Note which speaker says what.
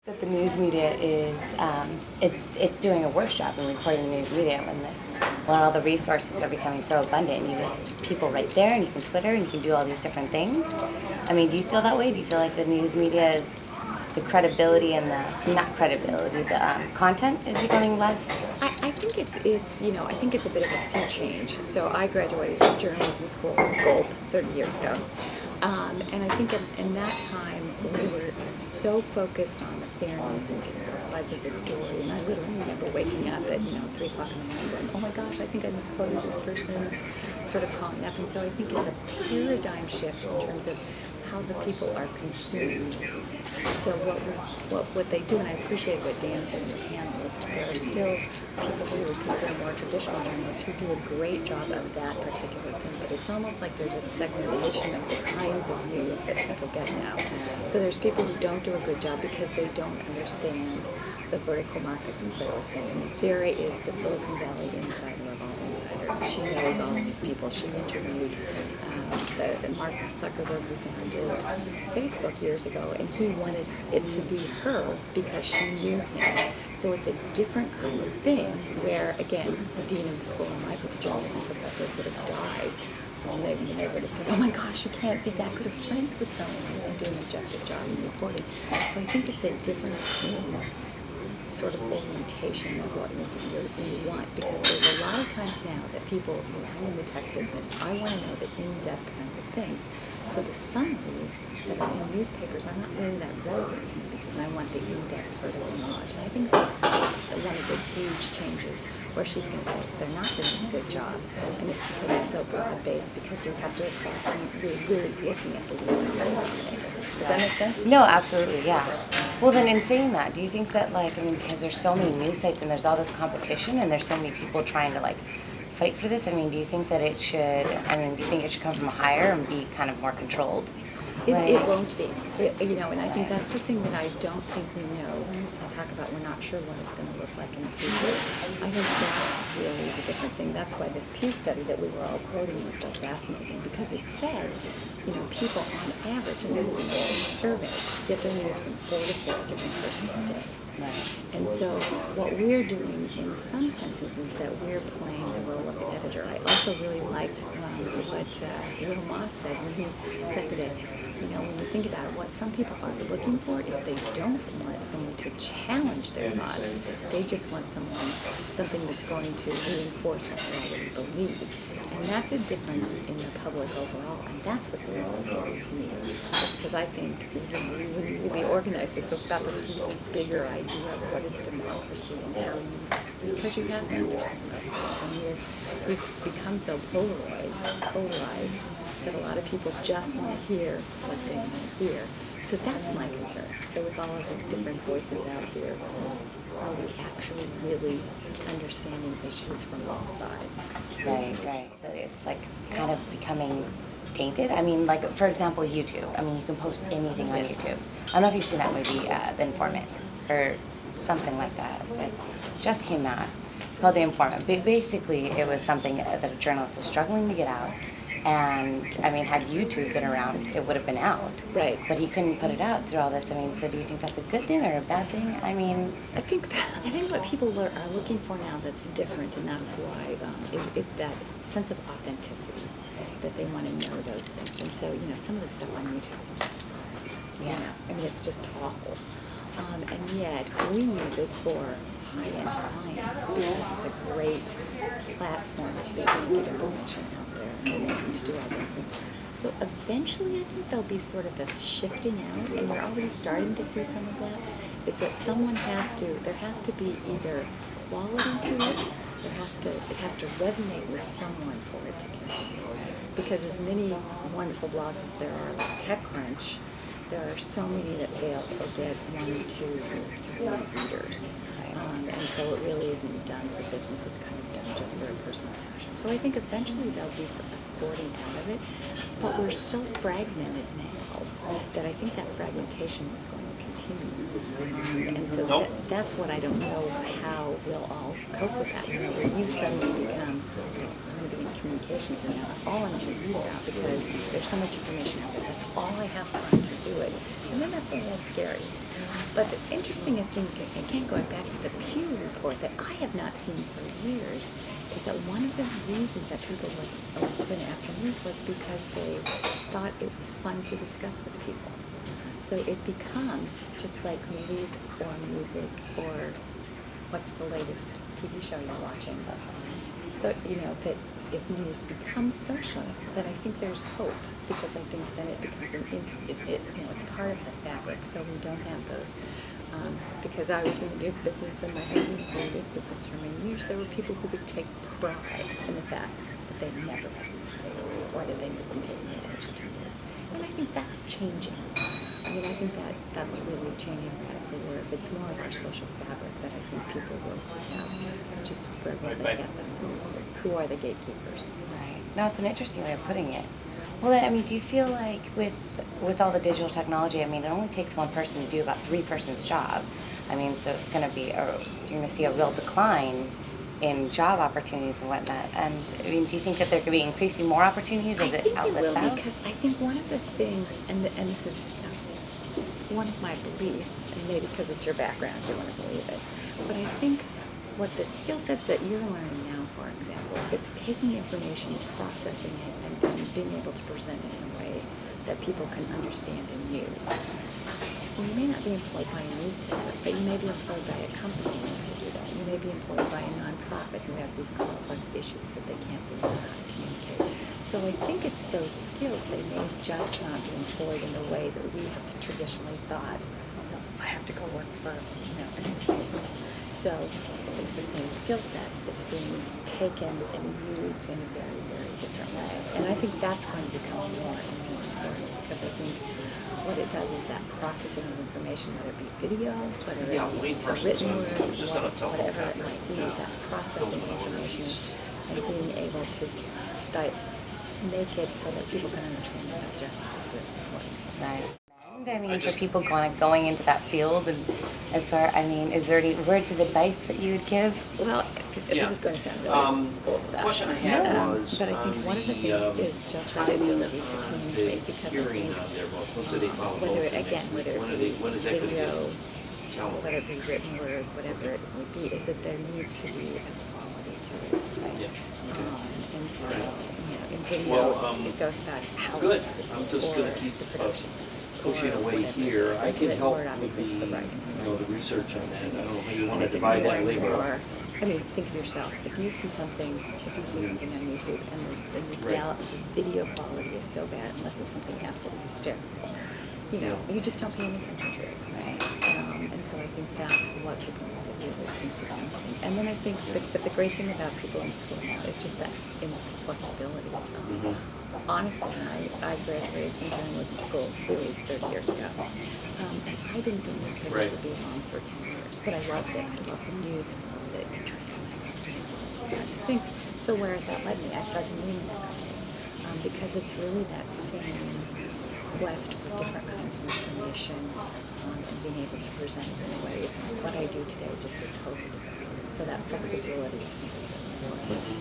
Speaker 1: That the news media is it's doing a worse job in reporting the news media when all the resources are becoming so abundant. You have people right there, and you can Twitter, and you can do all these different things. I mean, do you feel that way? Do you feel like the news media is the credibility and the not credibility, the content is becoming less?
Speaker 2: I think it's I think it's a bit of a sea change. So I graduated from journalism school, Gold, 30 years ago. And I think in that time, we were so focused on the fairness and both sides of the story. And I literally remember waking up at 3 o'clock in the morning going, oh my gosh, I think I misquoted this person, sort of calling up. And so I think it's a paradigm shift in terms of how the people are consuming news. So what they do, and I appreciate what Dan said in the panel, is there are still people who would consider more traditional journalists who do a great job of that particular thing, but it's almost like there's a segmentation of the kinds of news that people get now. So there's people who don't do a good job because they don't understand the vertical markets. And so I was saying, Sarah is the Silicon Valley insider of all insiders. She knows all of these people. She interviewed Mark Zuckerberg, who founded Facebook years ago, and he wanted it to be her because she knew him. So it's a different kind of thing where, again, the dean of the school and my journalism professor would have died when they would have said, oh my gosh, you can't be that good of friends with someone and do an objective job in reporting. So I think it's a difference in sort of orientation of what you want, because there's a lot of times now that people, I'm in the tech business, I want to know the in-depth kinds of things. So the summaries that are in newspapers are not really that relevant to me because I want the in-depth vertical knowledge. And I think that's one of the huge changes where she's going to say they're not doing a good job, and it's because it's so broad-based, because you have to across and you're really looking at the legal denominator. Does that make sense?
Speaker 1: No, absolutely, yeah. Well, then in saying that, do you think that, because there's so many news sites and there's all this competition and there's so many people trying to, fight for this, do you think that it should, do you think it should come from higher and be kind of more controlled?
Speaker 2: It won't be. And I think that's the thing that I don't think we know. When we talk about we're not sure what it's going to look like in the future, I think that's really the different thing. That's why this Pew study that we were all quoting was so fascinating, because it said, people on average, and this is a survey, get their news from 4 to 6 different sources a day.
Speaker 1: Right.
Speaker 2: And so what we're doing in some senses is that we're playing the role of editor. I also really liked what Will Moss said when he said today, when you think about it, what some people are looking for is they don't want someone to challenge their thoughts. They just want something that's going to reinforce what they already believe. And that's a difference in the public overall, and that's what's a little scary to me. Because I think we wouldn't really organize this about this really bigger idea of what is democracy and how because you have to understand those things. I mean, we've become so polarized that a lot of people just want to hear what they want to hear. So that's my concern. So with all of these different voices out here, are we actually really understanding issues from all sides?
Speaker 1: Right. So it's kind of becoming tainted. For example, YouTube. You can post anything on YouTube. I don't know if you've seen that movie, The Informant, or something like that. It just came out. It's called The Informant. But basically, it was something that a journalist was struggling to get out. And, had YouTube been around, it would have been out.
Speaker 2: Right.
Speaker 1: But he couldn't put it out through all this. So do you think that's a good thing or a bad thing?
Speaker 2: I think what people are looking for now that's different, and that's why is that sense of authenticity, that they want to know those things. And so, some of the stuff on YouTube is just, it's just awful. And yet, we use it for high-end clients because it's a great platform to be able to get information out there and to do all those things. So eventually, I think there'll be sort of a shifting out, and we're already starting to see some of that, is that there has to be either quality to it, it has to resonate with someone for it to continue. Because as many wonderful blogs as there are, like TechCrunch, there are so many that fail or get 1, 2, 3 readers. And so it really isn't done for business, it's kind of done just for a personal passion. So I think eventually there'll be a sorting out of it, but we're so fragmented now that I think that fragmentation is going to continue. And so that's what I don't know how we'll all cope with that. Where you suddenly become, I'm going to be in communications now, all I'm going to read about because there's so much information out there. That's all I have time to do. do it. And then that's a little scary. But the interesting thing, again, going back to the Pew report that I have not seen for years, is that one of the reasons that people would open after news was because they thought it was fun to discuss with people. So it becomes just like movies or music or what's the latest TV show you're watching. So, that if news becomes social, then I think there's hope, because I think then it becomes it's part of the fabric, so we don't have those. Because I was in the news business and my husband was in the news business for many years, there were people who would take pride in the fact that they never read the newspaper or that they didn't pay any attention to news. And I think that's changing. I think that's really changing where if it's more of our social fabric that I think people will have. It's just where we look at them. Who are the gatekeepers?
Speaker 1: Right. No, it's an interesting way of putting it. Well, do you feel like with all the digital technology, it only takes one person to do about three persons' job. So it's going to be you're going to see a real decline in job opportunities and whatnot. And do you think that there could be increasing more opportunities as it outlets out?
Speaker 2: Because I think one of the things, and this is one of my beliefs, and maybe because it's your background, you want to believe it, but I think what the skill sets that you're learning now, for example, it's taking information, processing it, and then being able to present it in a way that people can understand and use. Well, you may not be employed by a newspaper, but you may be employed by a company who wants to do that. You may be employed by a nonprofit who has these complex issues that they can't really know how to communicate. So I think it's those skills that may just not be employed in the way that we have traditionally thought, I have to go work for, a newspaper. So it's the same skill set that's being taken and used in a very, very different way. And I think that's going to become more and more important, because I think what it does is that processing of information, whether it be video, whether it be a written word, whatever it might be, that processing of information and being able to make it so that people can understand and digest it is really important.
Speaker 1: Right. For people going into that field, and is there any words of advice that you would give?
Speaker 2: Well, this is going to sound really old stuff.
Speaker 3: Question I had was
Speaker 2: but I think one of the things is just the ability to communicate, because I think whether it be video, whether it be written word, whatever it may be, is that there needs to be a quality to it. Right? And so, in video, it goes about how
Speaker 3: good.
Speaker 2: it's
Speaker 3: I'm just going to keep
Speaker 2: the production.
Speaker 3: pushing away here. I can help with the research on that. I don't know how you want to divide that labor up.
Speaker 2: Think of yourself. If you see something on YouTube and the video quality is so bad, unless it's something absolutely hysterical, you just don't pay any attention to it.
Speaker 1: Right.
Speaker 2: And so I think that's what people need to do, is consistency. And then I think that the great thing about people in school now is just that inflexibility. Honestly, I graduated from journalism school really 30 years ago. And I didn't think newspapers would be around for 10 years, but I loved it. I loved the news, and I loved the interest, and I loved doing all these kinds of things. So where has that led me? I started a media company, because it's really that same quest for different kinds of information, and being able to present it in a way. It's what I do today, just a totally different way. So that flexibility, I think, is really important.